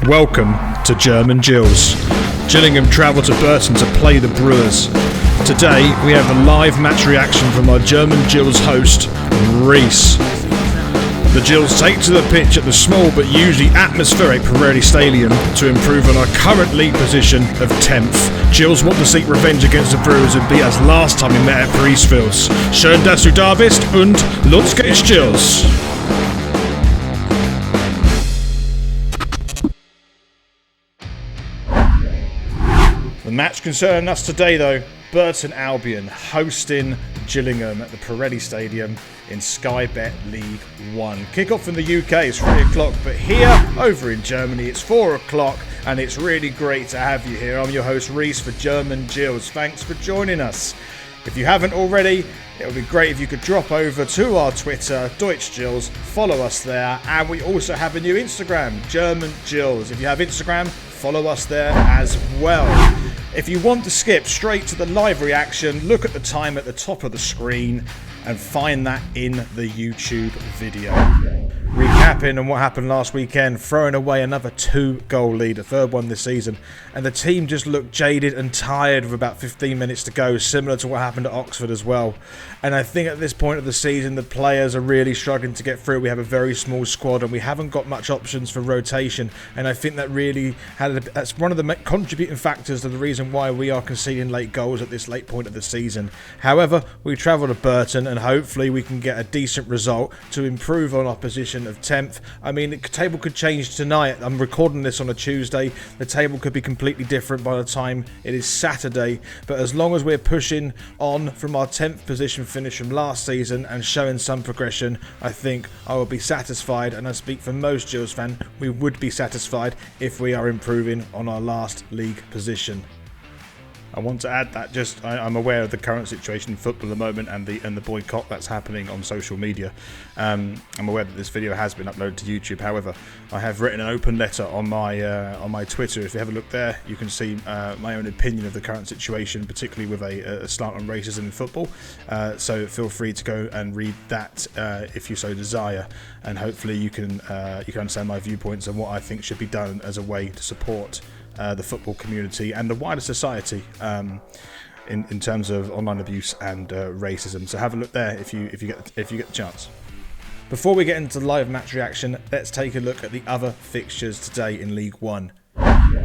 Welcome to German Gills. Gillingham travel to Burton to play the Brewers. Today we have a live match reaction from our German Gills host, Reese. The Gills take to the pitch at the small but usually atmospheric PreMatch Stadium to improve on our current league position of 10th. Gills want to seek revenge against the Brewers and beat us last time we met at Priestfields. Schön, dass du da bist und los geht's, Gills! The match concerning us today, though, Burton Albion hosting Gillingham at the PreMatch Stadium in Sky Bet League 1. Kick-off in the UK is 3 o'clock, but here, over in Germany, it's 4 o'clock, and it's really great to have you here. I'm your host, Reese, for German Gills. Thanks for joining us. If you haven't already, it would be great if you could drop over to our Twitter, Deutsch Gills, follow us there, and we also have a new Instagram, German Gills. If you have Instagram, follow us there as well. If you want to skip straight to the live reaction, look at the time at the top of the screen and find that in the YouTube video. Recapping on what happened last weekend, throwing away another 2-goal lead, a third one this season, and the team just looked jaded and tired with about 15 minutes to go, similar to what happened at Oxford as well. And I think at this point of the season, the players are really struggling to get through. We have a very small squad and we haven't got much options for rotation, and I think that really that's one of the contributing factors to the reason why we are conceding late goals at this late point of the season. However, we travel to Burton and hopefully we can get a decent result to improve on our position of 10th. I mean, the table could change tonight. I'm recording this on a Tuesday. The table could be completely different by the time it is Saturday, but as long as we're pushing on from our 10th position finish from last season and showing some progression, I think I will be satisfied, and I speak for most Gills fans, we would be satisfied if we are improving on our last league position. I want to add that I'm aware of the current situation in football at the moment and the boycott that's happening on social media. I'm aware that this video has been uploaded to YouTube. However, I have written an open letter on my Twitter. If you have a look there, you can see my own opinion of the current situation, particularly with a slant on racism in football. So feel free to go and read that if you so desire, and hopefully you can understand my viewpoints on what I think should be done as a way to support the football community and the wider society in terms of online abuse and racism. So have a look there if you get the chance. Before we get into the live match reaction, let's take a look at the other fixtures today in League 1.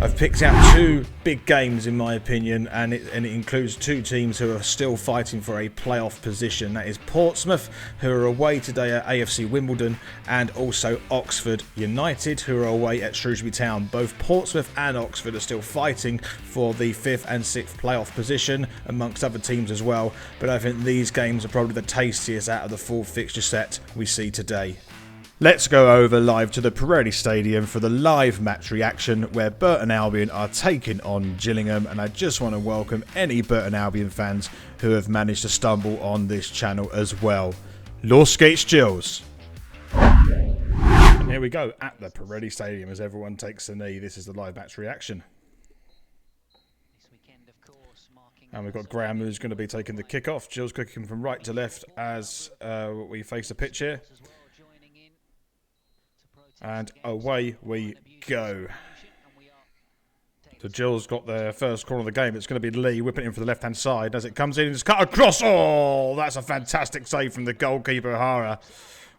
I've picked out 2 big games in my opinion, and it includes 2 teams who are still fighting for a playoff position. That is Portsmouth, who are away today at AFC Wimbledon, and also Oxford United, who are away at Shrewsbury Town. Both Portsmouth and Oxford are still fighting for the 5th and 6th playoff position, amongst other teams as well, but I think these games are probably the tastiest out of the full fixture set we see today. Let's go over live to the PreMatch Stadium for the live match reaction where Burton Albion are taking on Gillingham, and I just want to welcome any Burton Albion fans who have managed to stumble on this channel as well. Los geht's, Gills! And here we go at the PreMatch Stadium as everyone takes the knee. This is the live match reaction. And we've got Graham who's going to be taking the kick-off. Gills kicking from right to left as we face the pitch here. And away we go. So Gills got their first corner of the game. It's going to be Lee whipping it in for the left-hand side. As it comes in, it's cut across. Oh, that's a fantastic save from the goalkeeper, Hara.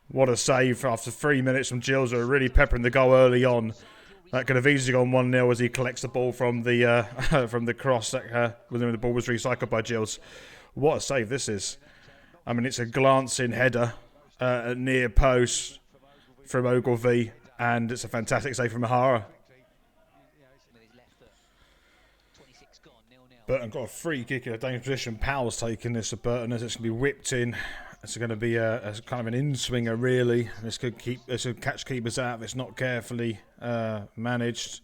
What a save after 3 minutes from Gills, who are really peppering the goal early on. That could have easily gone 1-0 as he collects the ball from the cross that the ball was recycled by Gills. What a save this is. I mean, it's a glancing header at near post from Ogilvie, and it's a fantastic save from Hara. Burton got a free kick in a dangerous position. Powell's taking this to Burton as it's going to be whipped in. It's going to be a kind of an in-swinger, really. This could catch keepers out if it's not carefully managed.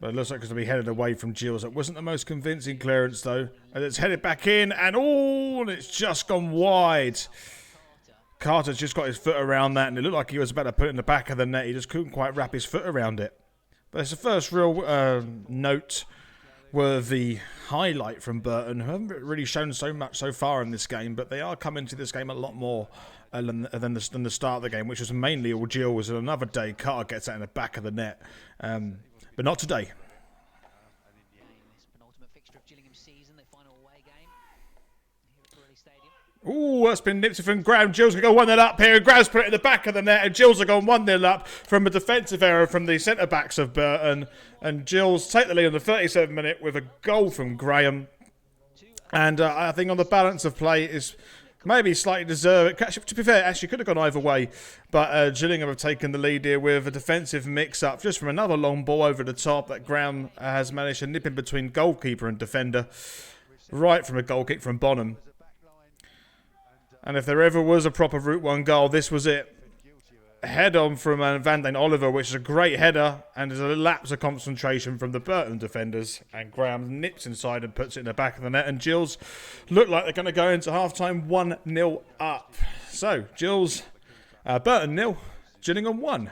But it looks like it's going to be headed away from Gills. It wasn't the most convincing clearance, though. And it's headed back in, and it's just gone wide. Carter's just got his foot around that, and it looked like he was about to put it in the back of the net. He just couldn't quite wrap his foot around it. But it's the first real noteworthy highlight from Burton, who haven't really shown so much so far in this game, but they are coming to this game a lot more than the start of the game, which was mainly all Gills, and another day Carter gets that in the back of the net. But not today. Ooh, that's been nipped from Graham. Gills going to go 1-0 up here. Graham's put it in the back of the net, and Gills are going 1-0 up from a defensive error from the centre-backs of Burton. And Gills take the lead on the 37th minute with a goal from Graham. And I think on the balance of play is maybe slightly deserved. To be fair, actually could have gone either way. But Gillingham have taken the lead here with a defensive mix-up just from another long ball over the top that Graham has managed to nip in between goalkeeper and defender. Right from a goal kick from Bonham. And if there ever was a proper Route 1 goal, this was it. A head-on from Van den Oliver, which is a great header, and there's a lapse of concentration from the Burton defenders. And Graham nips inside and puts it in the back of the net. And Gills look like they're going to go into half-time 1-0 up. So, Gills, Burton 0, Gillingham 1.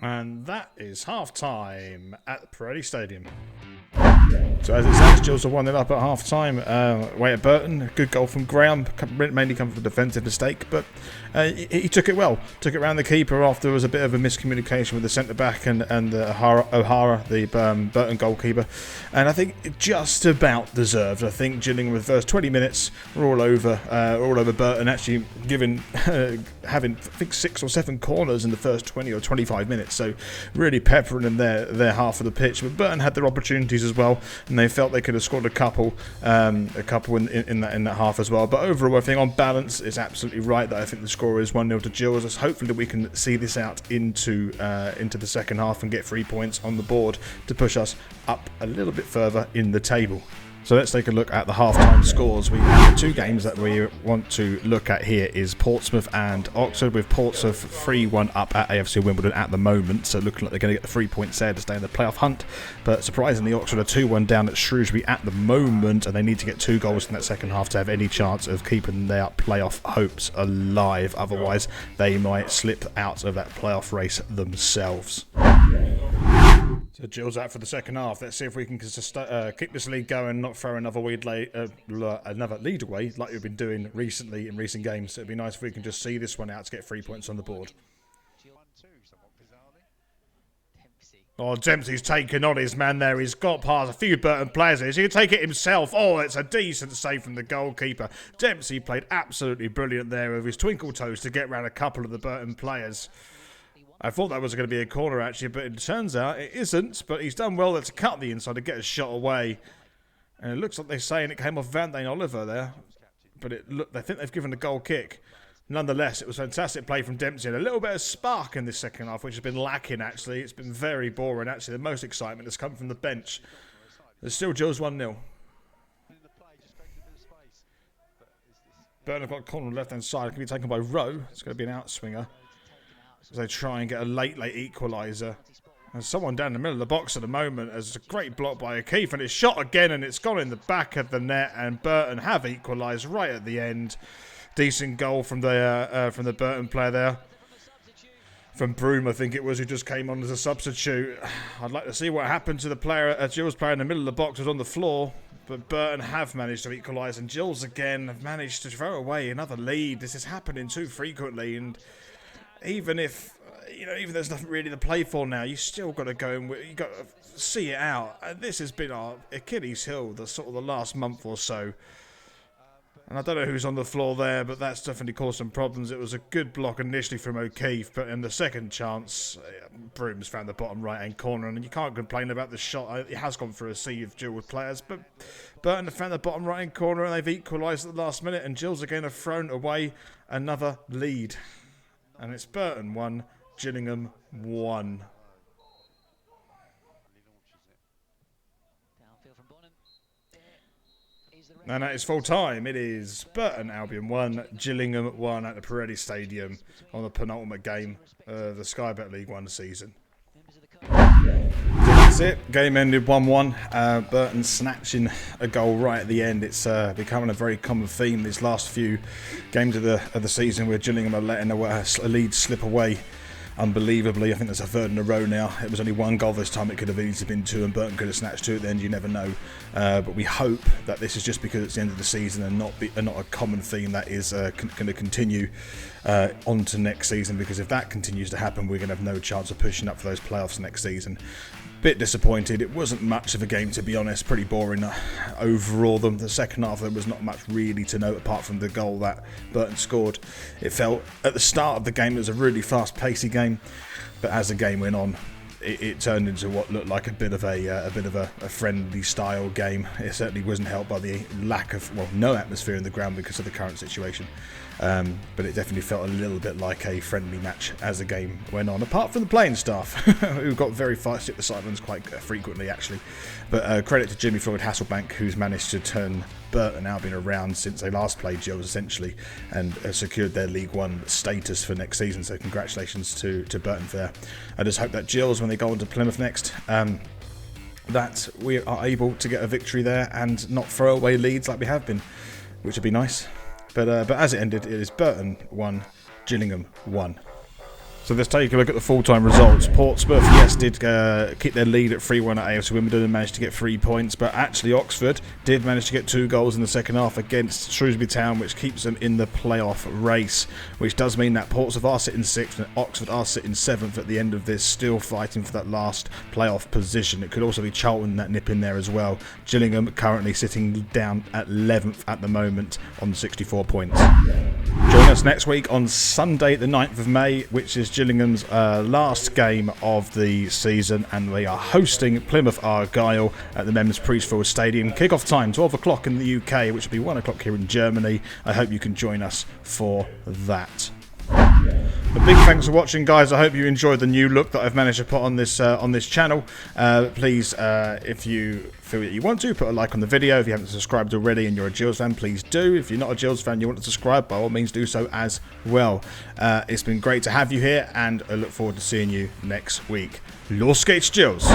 And that is half-time at the Peretti Stadium. So as it stands, Gills are 1-0 up at half-time. Away at Burton, good goal from Graham, mainly come from a defensive mistake, but he took it well. Took it round the keeper after there was a bit of a miscommunication with the centre-back and O'Hara, the Burton goalkeeper. And I think just about deserved. I think Gillingham, with the first 20 minutes, were all over Burton, actually having, I think, 6 or 7 corners in the first 20 or 25 minutes. So really peppering in their half of the pitch. But Burton had their opportunities as well, and they felt they could have scored a couple in that half as well. But overall, I think on balance, it's absolutely right that I think the score is 1-0 to Gills. Hopefully we can see this out into the second half and get 3 points on the board to push us up a little bit further in the table. So let's take a look at the half-time scores. We have the 2 games that we want to look at here is Portsmouth and Oxford, with Portsmouth 3-1 up at AFC Wimbledon at the moment. So looking like they're going to get the 3 points there to stay in the playoff hunt. But surprisingly, Oxford are 2-1 down at Shrewsbury at the moment, and they need to get 2 goals in that second half to have any chance of keeping their playoff hopes alive. Otherwise, they might slip out of that playoff race themselves. So Gills out for the second half. Let's see if we can keep this lead going, not throw another lead away like we've been doing recently in recent games. It'd be nice if we can just see this one out to get 3 points on the board. Oh, Dempsey's taken on his man there. He's got past a few Burton players here. So he can take it himself. Oh, it's a decent save from the goalkeeper. Dempsey played absolutely brilliant there with his twinkle toes to get around a couple of the Burton players. I thought that was going to be a corner, actually, but it turns out it isn't. But he's done well there to cut the inside to get a shot away. And it looks like they're saying it came off Van den Oliver there. But they think they've given a goal kick. Nonetheless, it was fantastic play from Dempsey. And a little bit of spark in this second half, which has been lacking, actually. It's been very boring, actually. The most excitement has come from the bench. There's still Gills 1-0. Burton have got a corner on the left-hand side. It can be taken by Rowe. It's going to be an outswinger as they try and get a late equaliser. There's someone down the middle of the box at the moment. There's a great block by O'Keefe, and it's shot again, and it's gone in the back of the net, and Burton have equalised right at the end. Decent goal from the Burton player there. From Broom, I think it was, who just came on as a substitute. I'd like to see what happened to the player, Gills player in the middle of the box was on the floor. But Burton have managed to equalise, and Gills again have managed to throw away another lead. This is happening too frequently, and even if there's nothing really to play for now, you still got to go and you got to see it out. And this has been our Achilles heel the last month or so. And I don't know who's on the floor there, but that's definitely caused some problems. It was a good block initially from O'Keefe, but in the second chance, Broom's found the bottom right-hand corner, and you can't complain about the shot. It has gone through a sea of Gills players, but Burton have found the bottom right-hand corner, and they've equalised at the last minute, and Gills again have thrown away another lead. And it's Burton 1, Gillingham 1. And that is full time. It is Burton Albion 1, Gillingham 1 at the Peretti Stadium on the penultimate game of the Sky Bet League 1 season. So that's it. Game ended 1-1. Burton snatching a goal right at the end. It's becoming a very common theme these last few games of the season, where Gillingham are letting a lead slip away unbelievably. I think there's a third in a row now. It was only 1 goal this time. It could have easily been 2, and Burton could have snatched 2 at the end. You never know. But we hope that this is just because it's the end of the season and not a common theme that is going to continue on to next season, because if that continues to happen, we're going to have no chance of pushing up for those playoffs next season. Bit disappointed. It wasn't much of a game, to be honest. Pretty boring overall. The second half, there was not much really to note apart from the goal that Burton scored. It felt at the start of the game it was a really fast-pacey game, but as the game went on, it turned into what looked like a bit of a friendly style game. It certainly wasn't helped by the lack of, well, no atmosphere in the ground because of the current situation. But it definitely felt a little bit like a friendly match as the game went on, apart from the playing staff, who got very fast at the sidelines quite frequently, actually. But credit to Jimmy Floyd Hasselbank, who's managed to turn Burton Albion around since they last played Gills, essentially, and secured their League One status for next season. So congratulations to Burton for that. I just hope that Gills, when they go on to Plymouth next, that we are able to get a victory there and not throw away leads like we have been, which would be nice. But as it ended, it is Burton 1, Gillingham 1. So let's take a look at the full-time results. Portsmouth, yes, did keep their lead at 3-1 at AFC Wimbledon and managed to get 3 points, but actually Oxford did manage to get 2 goals in the second half against Shrewsbury Town, which keeps them in the playoff race, which does mean that Portsmouth are sitting 6th and Oxford are sitting 7th at the end of this, still fighting for that last playoff position. It could also be Charlton that nip in there as well. Gillingham currently sitting down at 11th at the moment on 64 points. Join us next week on Sunday the 9th of May, which is Gillingham's last game of the season, and we are hosting Plymouth Argyle at the Men's Priestfield Stadium. Kick-off time 12 o'clock in the UK, which will be 1 o'clock here in Germany. I hope you can join us for that. A big thanks for watching, guys. I hope you enjoyed the new look that I've managed to put on this channel. Please, if you feel that you want to, put a like on the video. If you haven't subscribed already and you're a Gills fan, please do. If you're not a Gills fan, you want to subscribe, by all means do so as well. It's been great to have you here, and I look forward to seeing you next week. Los geht's, Gills!